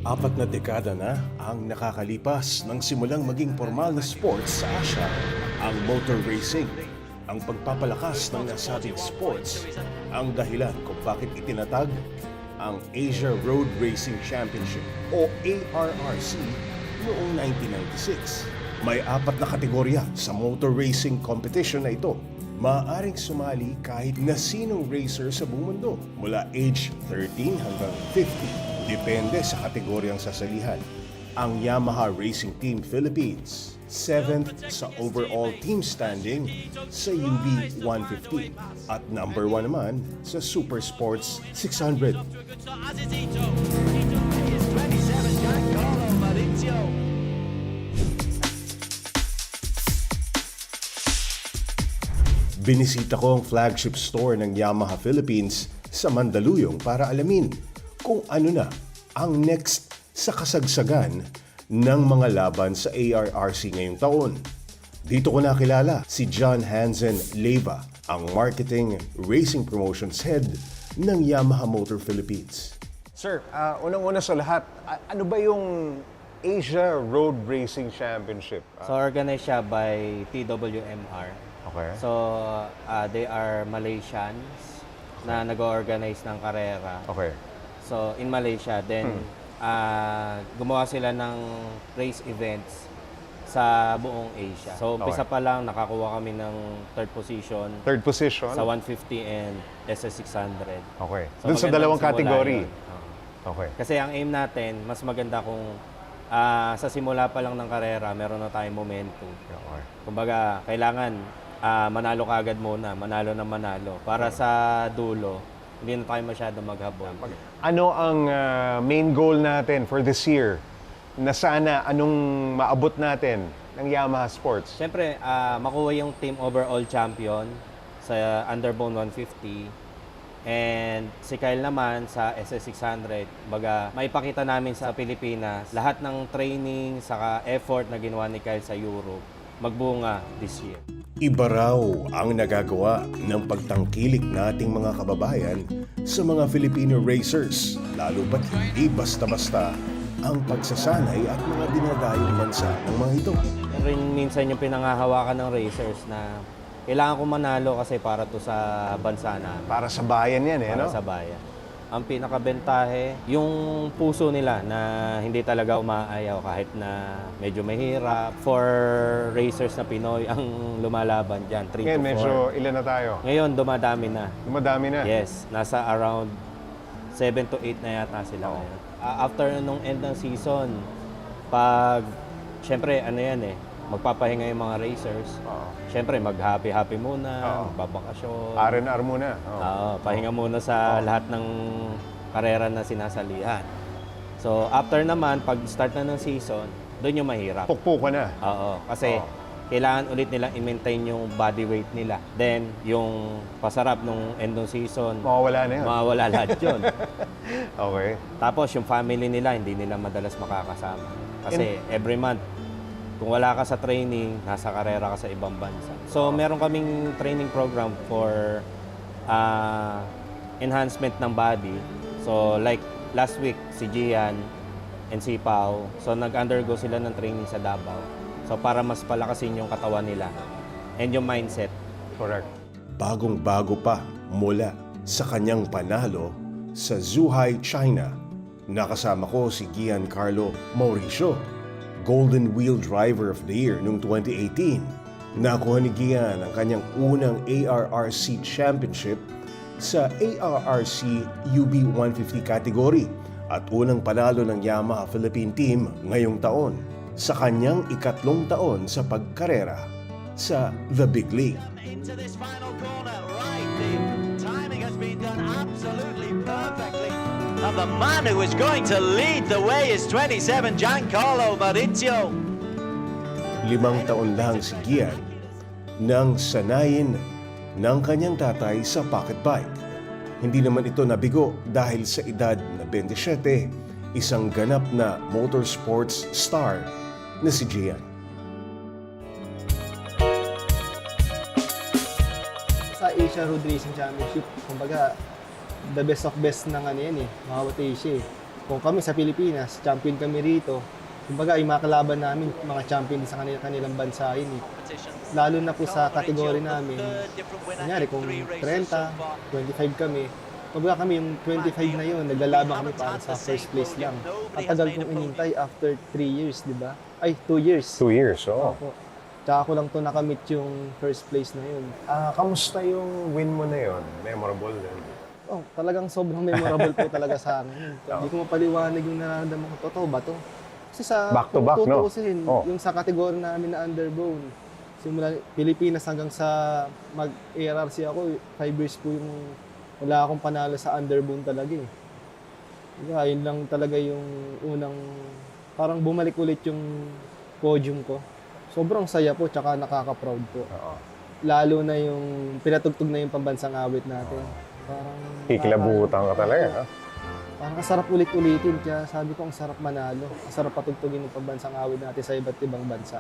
Apat na dekada na ang nakakalipas nang simulang maging formal na sports sa Asia ang motor racing. Ang pagpapalakas ng nasabing sports ang dahilan kung bakit itinatag ang Asia Road Racing Championship o ARRC noong 1996. May apat na kategorya sa motor racing competition na ito. Maaaring sumali kahit na sinong racer sa buong mundo mula age 13 hanggang 50. Depende sa kategoryang sasalihan. Ang Yamaha Racing Team Philippines, 7th sa overall team standing sa UB 150 at number 1 naman sa Super Sports 600. Binisita ko ang flagship store ng Yamaha Philippines sa Mandaluyong para alamin kung ano na ang next sa kasagsagan ng mga laban sa ARRC ngayong taon. Dito ko nakilala si John Hansen Leyva, ang Marketing Racing Promotions Head ng Yamaha Motor Philippines. Sir, unang-una sa lahat, ano ba yung Asia Road Racing Championship? So organized siya by TWMR. Okay. So they are Malaysians na nag-organize ng karera. Okay. So in Malaysia, then gumawa sila ng race events sa buong Asia. So umpisa pa lang nakakuha kami ng third position Third position? sa 150 and SS600. Okay. So, Doon sa magandang dalawang simula category? yun. Oo. Okay. Kasi ang aim natin, mas maganda kung sa simula pa lang ng karera, meron na tayong momentum. Okay. Kumbaga, kailangan manalo ka agad muna, manalo na manalo. Para sa dulo, hindi na tayo masyado maghabol. Ano ang main goal natin for this year? Na sana anong maabot natin ng Yamaha Sports? Siyempre, makuha yung team overall champion sa Underbone 150. And si Kyle naman sa SS600. Baga, maipakita namin sa Pilipinas lahat ng training saka effort na ginawa ni Kyle sa Europe magbunga this year. Iba raw ang nagagawa ng pagtangkilik nating mga kababayan sa mga Filipino racers, lalo ba't hindi basta-basta ang pagsasanay at mga dinadayong bansa ng mga ito. Yan rin minsan yung pinangahawakan ng racers na kailangan ko manalo kasi para to sa bansa na. Para sa bayan yan Para no? sa bayan. Ang pinakabentahe, yung puso nila na hindi talaga umaayaw kahit na medyo mahirap. For racers na Pinoy ang lumalaban dyan, 3 to 4. Ngayon, medyo ilan na tayo? Ngayon, dumadami na. Dumadami na? Yes, nasa around 7 to 8 na yata sila ngayon. After nung end ng season, syempre ano yan magpapahinga yung mga racers. Syempre, mag-happy-happy muna, magbabakasyon. R&R muna. Pahinga muna sa lahat ng karera na sinasalihan. So, after naman, pag start na ng season, doon yung mahirap. Pukpukan na. Kasi kailangan ulit nilang i-maintain yung body weight nila. Then, yung pasarap nung end ng season, Mawawala na yun. mawawala lahat yun. Okay. Tapos, yung family nila, hindi nila madalas makakasama. Kasi every month, kung wala ka sa training, nasa karera ka sa ibang bansa. So, meron kaming training program for enhancement ng body. So, like last week, si Gian and si Pao, so nag-undergo sila ng training sa Davao. So, para mas palakasin yung katawan nila and yung mindset. Correct. Bagong-bago pa mula sa kanyang panalo sa Zhuhai, China. Nakasama ko si Giancarlo Mauricio, Golden Wheel Driver of the Year noong 2018. Nakuha ni Gian ang kanyang unang ARRC Championship sa ARRC UB 150 category at unang panalo ng Yamaha Philippine Team ngayong taon sa kanyang ikatlong taon sa pagkarera sa The Big League. Into this final corner, right. The timing has been done absolutely perfectly. And the man who is going to lead the way is 27, Giancarlo Maurizio. 5 taon lang si Gian nang sanayin ng kanyang tatay sa pocket bike. Hindi naman ito nabigo dahil sa edad na 27, isang ganap na motorsports star na si Gian. Sa Asia Road Racing Championship, kumbaga, the best of best ng ano yan bawat Asia Kung kami sa Pilipinas, champion kami rito, kumbaga yung mga kalaban namin, mga champion sa kanilang bansa yun eh. Lalo na po sa kategory namin, kunyari kung 30, 25 kami, kumbaga kami yung 25 na yun, naglalaban kami para sa first place lang. At tagal kong inintay after 3 years, di ba? Ay, 2 years. 2 years, oo. Opo. Tsaka ko lang to nakamit yung first place na yun. Kamusta yung win mo na yun? Memorable din. Oh, talagang sobrang memorable po talaga sa akin. Hindi ko mapaliwanag yung nararamdaman ko. Totoo ba to? Kasi sa Back to back, no? tutuusin, Oh. yung sa kategory namin na underbone, simula Pilipinas hanggang sa mag-ARRC ako, 5 years po yung wala akong panalo sa underbone talaga eh. Yeah, yun lang talaga yung unang, parang bumalik ulit yung podium ko. Sobrang saya po, tsaka nakaka-proud po. Oo. Lalo na yung pinatugtog na yung pambansang awit natin. Parang Kikilabutan ka talaga, ha? parang ang sarap ulit-ulitin. Kaya sabi ko, ang sarap manalo. Ang sarap patugtugin yung pambansang awit natin sa iba't ibang bansa.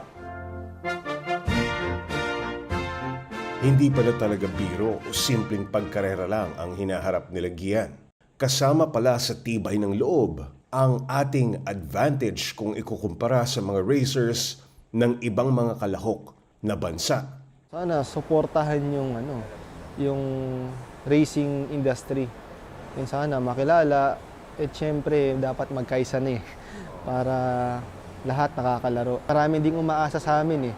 Hindi pala talaga biro o simpleng pagkarera lang ang hinaharap nila Gian. Kasama pala sa tibay ng loob ang ating advantage kung ikukumpara sa mga racers ng ibang mga kalahok na bansa. Sana suportahan yung racing industry. Yung sana makilala, syempre dapat magkaisa na eh, para lahat nakakalaro. Marami ding umaasa sa amin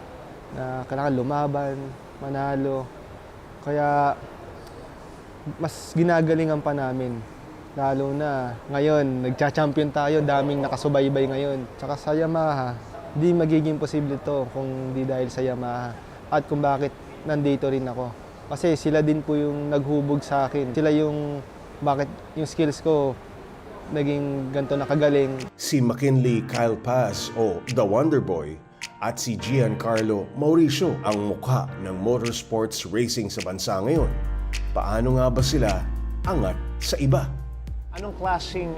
na kailangan lumaban, manalo. Kaya mas ginagalingan pa namin. Lalo na ngayon, nagcha-champion tayo, daming nakasubaybay ngayon. Tsaka sa Yamaha, di magiging posible to kung di dahil sa Yamaha. At kung bakit nandito rin ako. Kasi sila din po yung naghubog sa akin. Sila yung bakit yung skills ko naging ganito nakagaling. Si McKinley Kyle Paz o The Wonder Boy at si Giancarlo Mauricio ang mukha ng motorsports racing sa bansa ngayon. Paano nga ba sila angat sa iba? Anong klaseng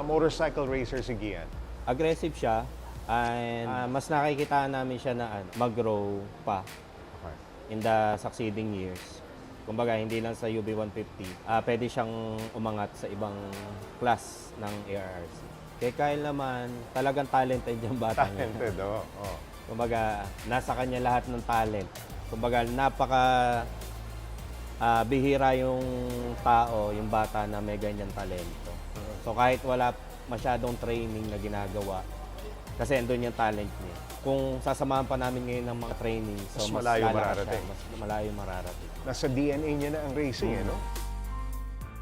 motorcycle racer si Gian? Aggressive siya, and mas nakikita namin siya na mag-grow pa in the succeeding years. Kumbaga, hindi lang sa UB150, pwede siyang umangat sa ibang class ng ARRC. Kay Kyle naman, talagang talented yung bata niya. Talented, oo. Oh. Kumbaga, nasa kanya lahat ng talent. Kumbaga, bihira yung tao, yung bata na may ganyan talento. So kahit wala masyadong training na ginagawa, kasi andun yung talent niya. Kung sasamahan pa namin ngayon ng mga training, so Mas malayo lalakas mararating. siya, mas malayo mararating. Nasa DNA niya na ang racing, no?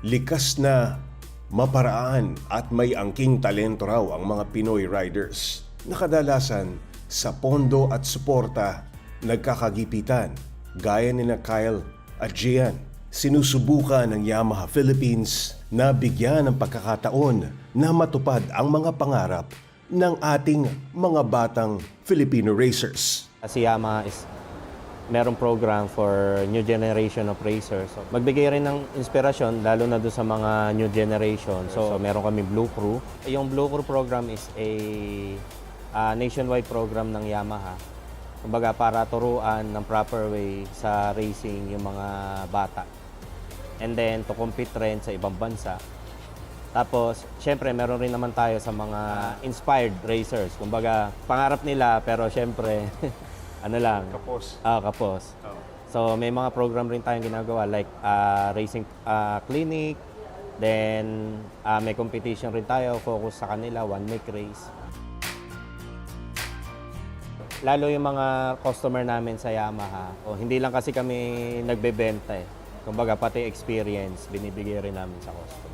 Likas na, maparaan at may angking talento raw ang mga Pinoy riders na kadalasan sa pondo at suporta nagkakagipitan gaya ni na Kyle at Gian. Sinusubukan ng Yamaha Philippines na bigyan ng pagkakataon na matupad ang mga pangarap ng ating mga batang Filipino racers. Si Yamaha is merong program for new generation of racers. So, magbigay rin ng inspirasyon lalo na doon sa mga new generation. So meron kami Blue Crew. Yung Blue Crew program is a nationwide program ng Yamaha. Kumbaga para turuan ng proper way sa racing yung mga bata. And then to compete rin sa ibang bansa. Tapos, syempre, meron rin naman tayo sa mga inspired racers. Kumbaga, pangarap nila, pero syempre, ano lang. Kapos. Kapos. Oh. So, may mga program rin tayong ginagawa like racing clinic. Then, may competition rin tayo, focus sa kanila, one-week race. Lalo yung mga customer namin sa Yamaha, hindi lang kasi kami nagbebenta eh. Kumbaga, pati experience, binibigay rin namin sa customer.